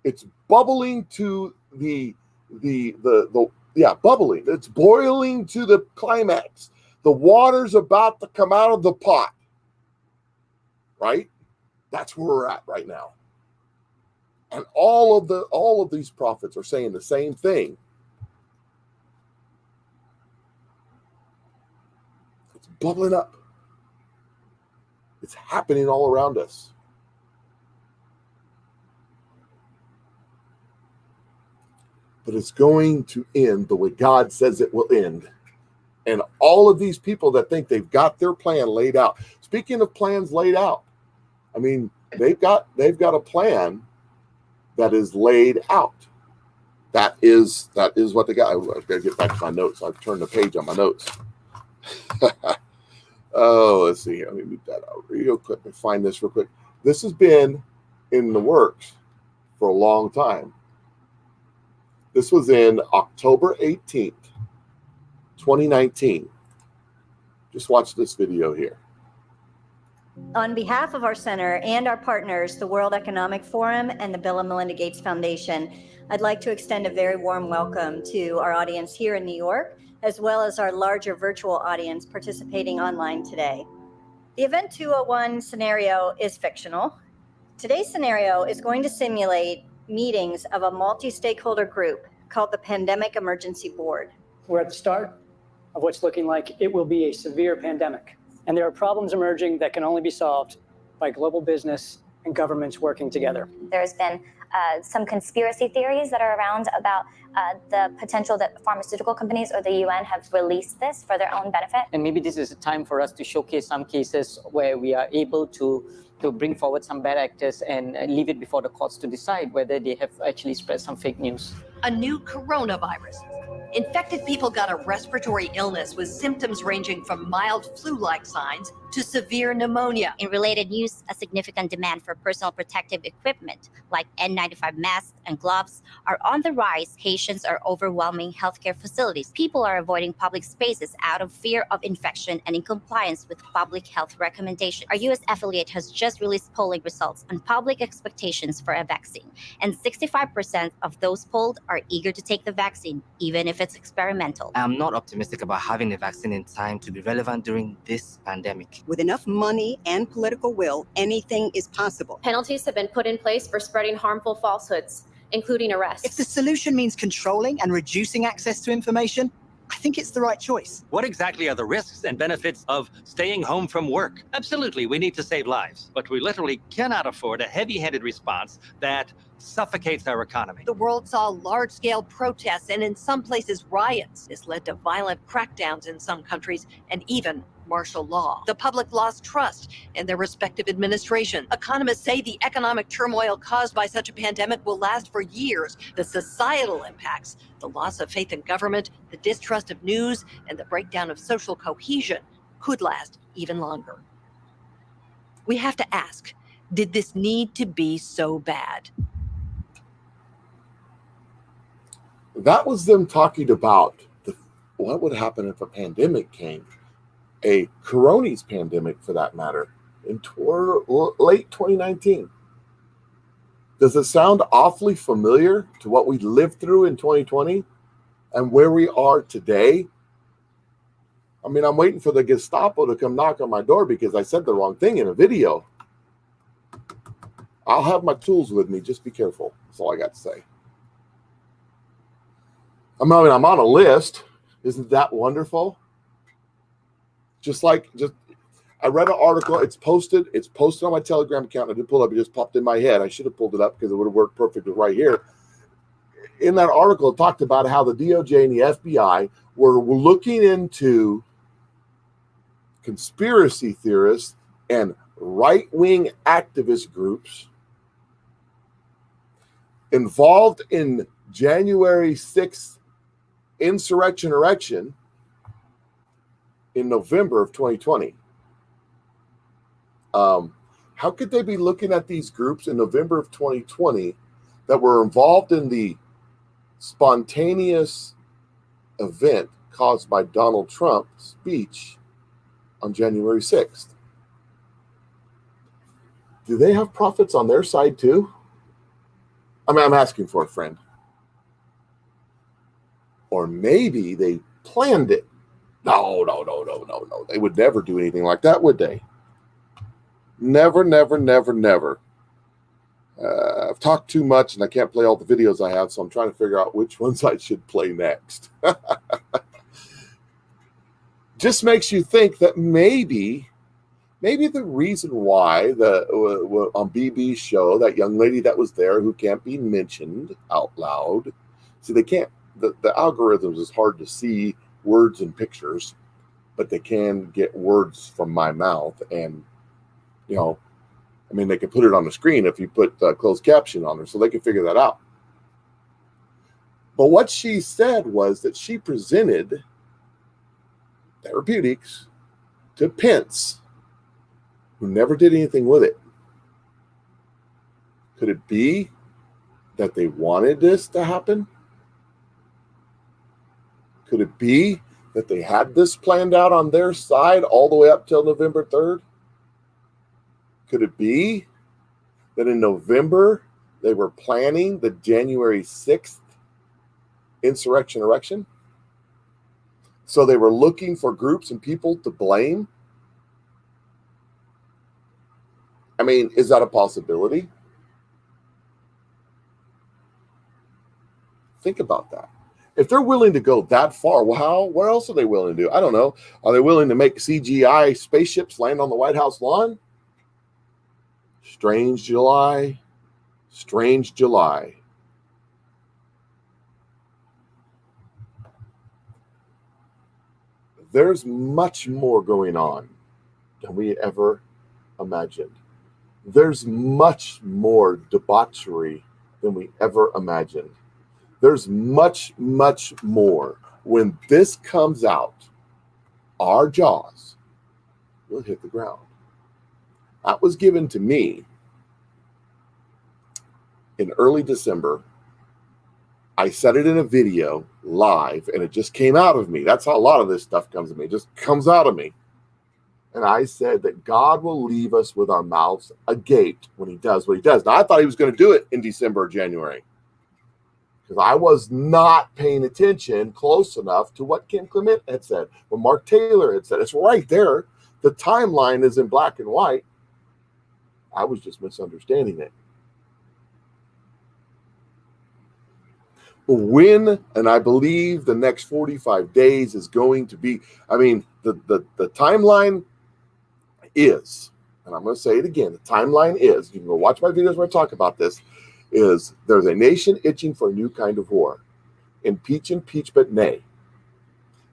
It's bubbling to bubbling. It's boiling to the climax. The water's about to come out of the pot. Right? That's where we're at right now. And all of these prophets are saying the same thing. It's bubbling up. It's happening all around us. But it's going to end the way God says it will end. And all of these people that think they've got their plan laid out. Speaking of plans laid out, they've got a plan that is laid out. That is what they got. I've got to get back to my notes. I've turned the page on my notes. Oh, let's see here. Let me move that out real quick and find this real quick. This has been in the works for a long time. This was in October 18th, 2019. Just watch this video here. On behalf of our center and our partners, the World Economic Forum and the Bill and Melinda Gates Foundation, I'd like to extend a very warm welcome to our audience here in New York, as well as our larger virtual audience participating online today. The Event 201 scenario is fictional. Today's scenario is going to simulate meetings of a multi-stakeholder group called the Pandemic Emergency Board. We're at the start of what's looking like it will be a severe pandemic. And there are problems emerging that can only be solved by global business and governments working together. There's been some conspiracy theories that are around about the potential that pharmaceutical companies or the UN have released this for their own benefit. And maybe this is a time for us to showcase some cases where we are able to bring forward some bad actors and leave it before the courts to decide whether they have actually spread some fake news. A new coronavirus. Infected people got a respiratory illness with symptoms ranging from mild flu-like signs to severe pneumonia. In related news, a significant demand for personal protective equipment like N95 masks and gloves are on the rise. Patients are overwhelming healthcare facilities. People are avoiding public spaces out of fear of infection and in compliance with public health recommendations. Our U.S. affiliate has just released polling results on public expectations for a vaccine, and 65% of those polled are eager to take the vaccine, even if it's experimental. I'm not optimistic about having the vaccine in time to be relevant during this pandemic. With enough money and political will, anything is possible. Penalties have been put in place for spreading harmful falsehoods, including arrests. If the solution means controlling and reducing access to information, I think it's the right choice. What exactly are the risks and benefits of staying home from work? Absolutely, we need to save lives, but we literally cannot afford a heavy-handed response that suffocates our economy. The world saw large-scale protests and in some places riots. This led to violent crackdowns in some countries and even martial law. The public lost trust in their respective administrations. Economists say the economic turmoil caused by such a pandemic will last for years. The societal impacts, the loss of faith in government, the distrust of news, and the breakdown of social cohesion could last even longer. We have to ask, did this need to be so bad? That was them talking about what would happen if a pandemic came, a Coronavirus pandemic for that matter, in late 2019. Does it sound awfully familiar to what we lived through in 2020 and where we are today? I mean, I'm waiting for the Gestapo to come knock on my door because I said the wrong thing in a video. I'll have my tools with me. Just be careful. That's all I got to say. I'm on a list. Isn't that wonderful? I read an article. It's posted on my Telegram account. I didn't pull it up. It just popped in my head. I should have pulled it up because it would have worked perfectly right here. In that article, it talked about how the DOJ and the FBI were looking into conspiracy theorists and right-wing activist groups involved in January 6th insurrection in November of 2020. How could they be looking at these groups in November of 2020 that were involved in the spontaneous event caused by Donald Trump's speech on January 6th? Do they have prophets on their side too? I mean, I'm asking for a friend. Or maybe they planned it. No. They would never do anything like that, would they? Never. I've talked too much and I can't play all the videos I have, so I'm trying to figure out which ones I should play next. Just makes you think that maybe the reason why on BB's show, that young lady that was there who can't be mentioned out loud, see, they can't, the algorithms is hard to see words and pictures, but they can get words from my mouth. And, they can put it on the screen if you put closed caption on there, so they can figure that out. But what she said was that she presented therapeutics to Pence, who never did anything with it. Could it be that they wanted this to happen? Could it be that they had this planned out on their side all the way up till November 3rd? Could it be that in November they were planning the January 6th insurrection? So they were looking for groups and people to blame? I mean, is that a possibility? Think about that. If they're willing to go that far, well, what else are they willing to do? I don't know. Are they willing to make CGI spaceships land on the White House lawn? Strange July. There's much more going on than we ever imagined. There's much more debauchery than we ever imagined. There's much more. When this comes out, our jaws will hit the ground. That was given to me in early December. I said it in a video live, and it just came out of me. That's how a lot of this stuff comes to me. It just comes out of me. And I said that God will leave us with our mouths agape when he does what he does. Now, I thought he was going to do it in December or January, because I was not paying attention close enough to what Kim Clement had said, what Mark Taylor had said. It's right there. The timeline is in black and white. I was just misunderstanding it. When, and I believe the next 45 days is going to be, I mean, the timeline is, and I'm going to say it again, the timeline is, you can go watch my videos where I talk about this, is there's a nation itching for a new kind of war. Impeach, but nay.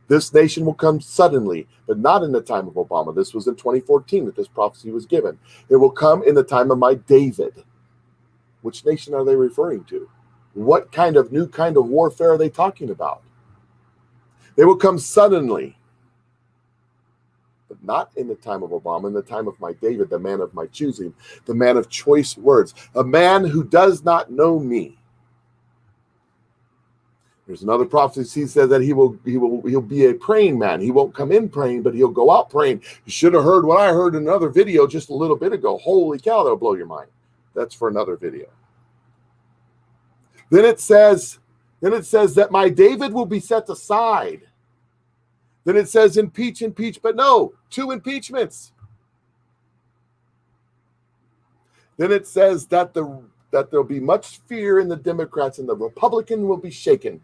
This nation will come suddenly, but not in the time of Obama. This was in 2014 that this prophecy was given. It will come in the time of my David. Which nation are they referring to? What kind of new kind of warfare are they talking about? They will come suddenly, but not in the time of Obama, in the time of my David, the man of my choosing, the man of choice words, a man who does not know me. There's another prophecy. He says that he'll be a praying man. He won't come in praying, but he'll go out praying. You should have heard what I heard in another video just a little bit ago. Holy cow, that'll blow your mind. That's for another video. Then it says that my David will be set aside. Then it says impeach, but no, 2 impeachments. Then it says that there'll be much fear in the Democrats and the Republican will be shaken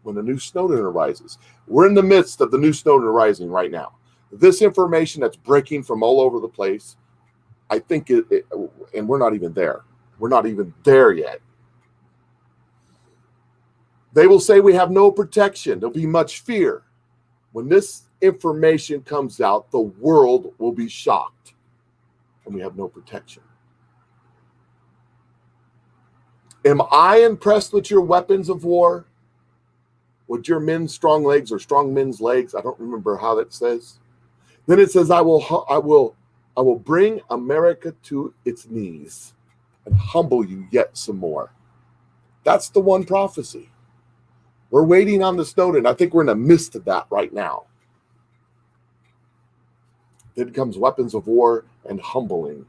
when the new Snowden arises. We're in the midst of the new Snowden arising right now. This information that's breaking from all over the place, I think and we're not even there. We're not even there yet. They will say we have no protection. There'll be much fear. When this information comes out, the world will be shocked, and we have no protection. Am I impressed with your weapons of war? With your men's strong legs or strong men's legs? I don't remember how that says. Then it says, I will bring America to its knees and humble you yet some more. That's the one prophecy. We're waiting on the Snowden. I think we're in the midst of that right now. Then comes weapons of war and humbling.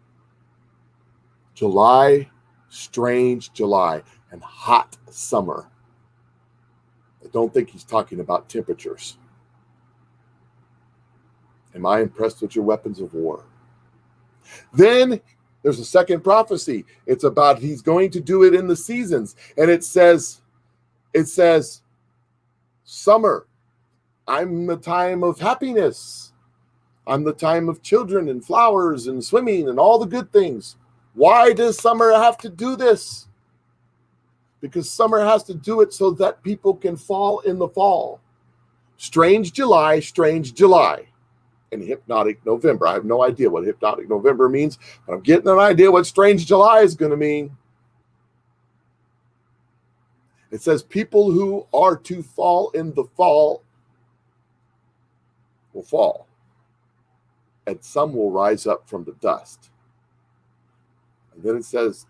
July, strange July, and hot summer. I don't think he's talking about temperatures. Am I impressed with your weapons of war? Then there's a second prophecy. It's about he's going to do it in the seasons. And it says, summer, I'm the time of happiness. I'm the time of children and flowers and swimming and all the good things. Why does summer have to do this? Because summer has to do it so that people can fall in the fall. Strange July, and hypnotic November. I have no idea what hypnotic November means, but I'm getting an idea what strange July is going to mean. It says people who are to fall in the fall will fall, and some will rise up from the dust. And then it says,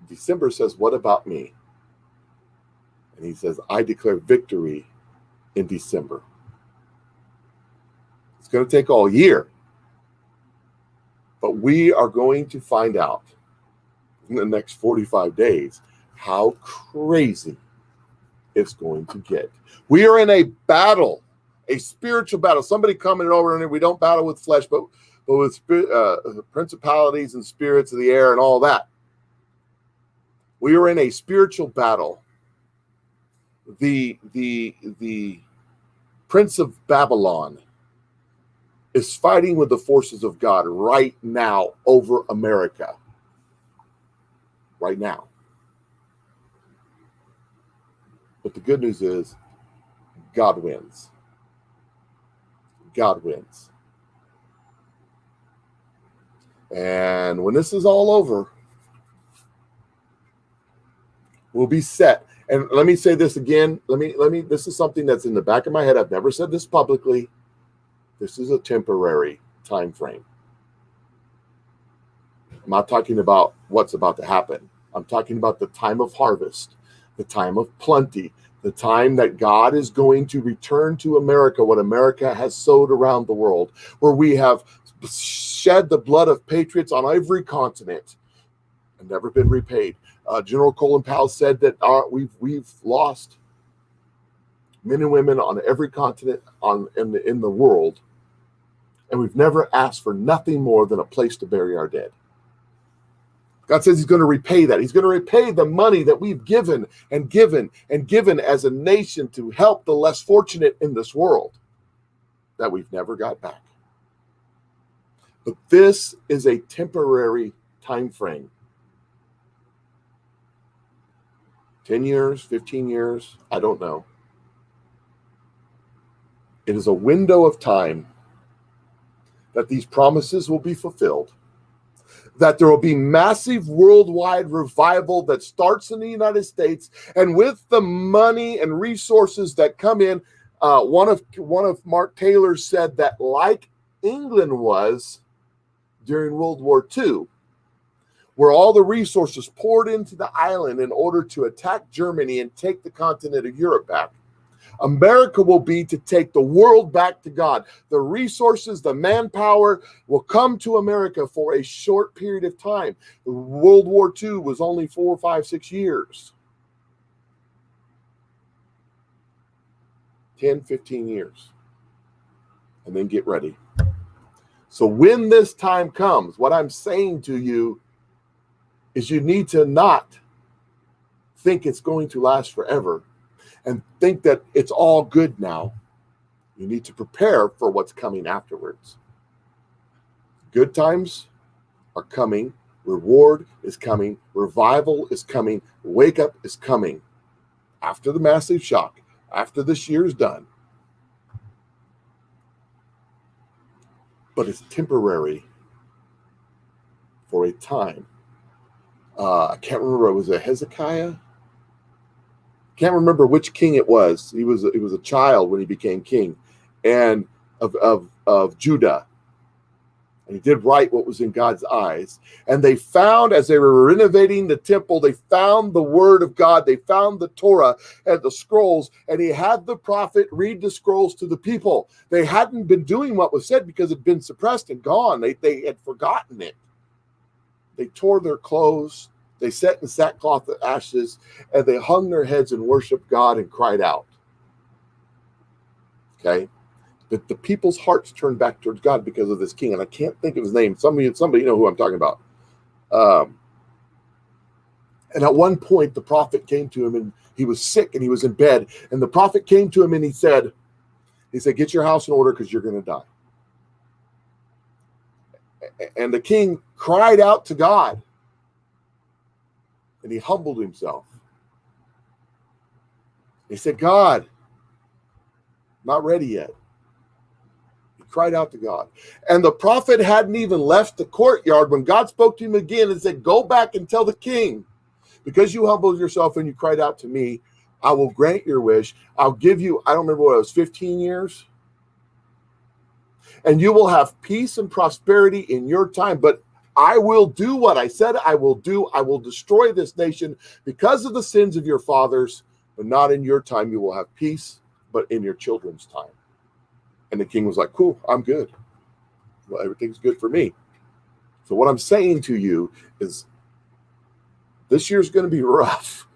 December says, what about me? And he says, I declare victory in December. It's going to take all year, but we are going to find out in the next 45 days how crazy it's going to get. We are in a battle, a spiritual battle. Somebody commented over and we don't battle with flesh, but with principalities and spirits of the air and all that. We are in a spiritual battle. The Prince of Babylon is fighting with the forces of God right now over America. Right now. But the good news is God wins. God wins. And when this is all over, we'll be set. And let me say this again. This is something that's in the back of my head. I've never said this publicly. This is a temporary time frame. I'm not talking about what's about to happen. I'm talking about the time of harvest, the time of plenty, the time that God is going to return to America what America has sowed around the world, where we have shed the blood of patriots on every continent and never been repaid. General Colin Powell said that we've lost men and women on every continent in the world, and we've never asked for nothing more than a place to bury our dead. God says he's going to repay that. He's going to repay the money that we've given and given and given as a nation to help the less fortunate in this world that we've never got back. But this is a temporary time frame. 10 years, 15 years, I don't know. It is a window of time that these promises will be fulfilled, that there will be massive worldwide revival that starts in the United States, and with the money and resources that come in, one of Mark Taylor said that like England was during World War II, where all the resources poured into the island in order to attack Germany and take the continent of Europe back, America will be to take the world back to God. The resources, the manpower will come to America for a short period of time. World War II was only 4, 5, 6 years. 10, 15 years. And then get ready. So when this time comes, what I'm saying to you is you need to not think it's going to last forever and think that it's all good now. You need to prepare for what's coming afterwards. Good times are coming. Reward is coming. Revival is coming. Wake up is coming. After the massive shock, after this year's done. But it's temporary for a time. I can't remember. Was it Hezekiah? Can't remember which king it was. He was a child when he became king, and of Judah. And he did right what was in God's eyes. And they found, as they were renovating the temple, they found the word of God. They found the Torah and the scrolls. And he had the prophet read the scrolls to the people. They hadn't been doing what was said because it had been suppressed and gone. They had forgotten it. They tore their clothes. They sat in sackcloth and ashes, and they hung their heads and worshiped God and cried out. Okay? But the people's hearts turned back towards God because of this king, and I can't think of his name. Somebody know who I'm talking about. And at one point, the prophet came to him, and he was sick, and he was in bed. And the prophet came to him, and he said, get your house in order because you're going to die. And the king cried out to God. And he humbled himself. He said, God, not ready yet. He cried out to God. And the prophet hadn't even left the courtyard when God spoke to him again and said, go back and tell the king, because you humbled yourself and you cried out to me, I will grant your wish. I'll give you, I don't remember what it was, 15 years. And you will have peace and prosperity in your time. But I will do what I said I will do. I will destroy this nation because of the sins of your fathers, but not in your time. You will have peace, but in your children's time. And the king was like, cool, I'm good. Well, everything's good for me. So what I'm saying to you is this year's going to be rough,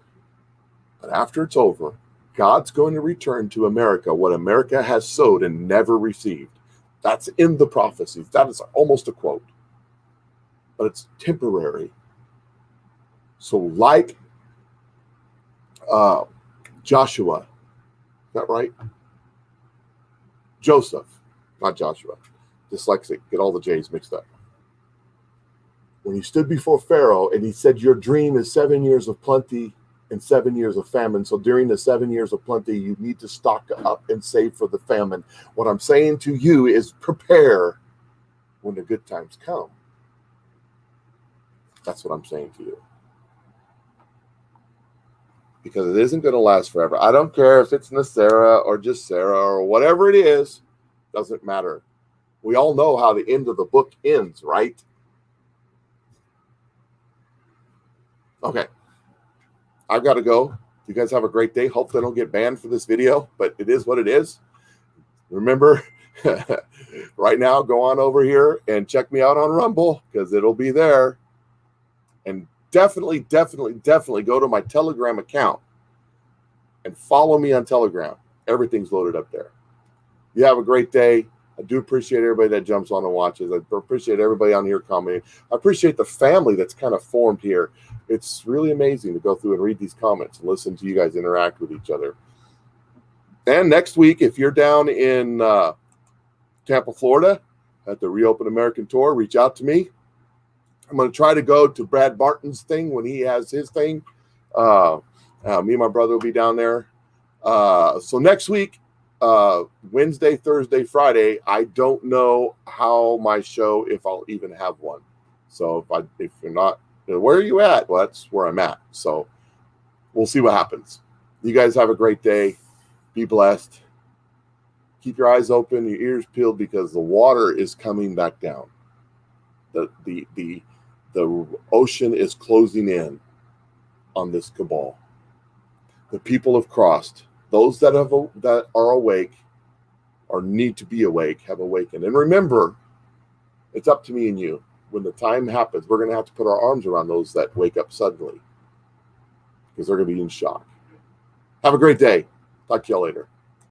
but after it's over, God's going to return to America what America has sowed and never received. That's in the prophecies. That is almost a quote. But it's temporary. So like Joshua, is that right? Joseph, not Joshua. Dyslexic, get all the J's mixed up. When he stood before Pharaoh and he said, your dream is 7 years of plenty and 7 years of famine. So during the 7 years of plenty, you need to stock up and save for the famine. What I'm saying to you is prepare when the good times come. That's what I'm saying to you. Because it isn't going to last forever. I don't care if it's Nasara or just Sarah or whatever it is. Doesn't matter. We all know how the end of the book ends, right? Okay. I've got to go. You guys have a great day. Hopefully I don't get banned for this video, but it is what it is. Remember, right now, go on over here and check me out on Rumble because it'll be there. And definitely go to my Telegram account and follow me on Telegram. Everything's loaded up there. You have a great day. I do appreciate everybody that jumps on and watches. I appreciate everybody on here commenting. I appreciate the family that's kind of formed here. It's really amazing to go through and read these comments and listen to you guys interact with each other. And next week, if you're down in Tampa, Florida, at the Reopen American Tour, reach out to me. I'm going to try to go to Brad Barton's thing when he has his thing. Me and my brother will be down there. So next week, Wednesday, Thursday, Friday, I don't know how my show, if I'll even have one. So if you're not, where are you at? Well, that's where I'm at. So we'll see what happens. You guys have a great day. Be blessed. Keep your eyes open, your ears peeled, because the water is coming back down. The ocean is closing in on this cabal. The people have crossed. Those that are awake or need to be awake have awakened. And remember, it's up to me and you. When the time happens, we're going to have to put our arms around those that wake up suddenly because they're going to be in shock. Have a great day. Talk to you all later.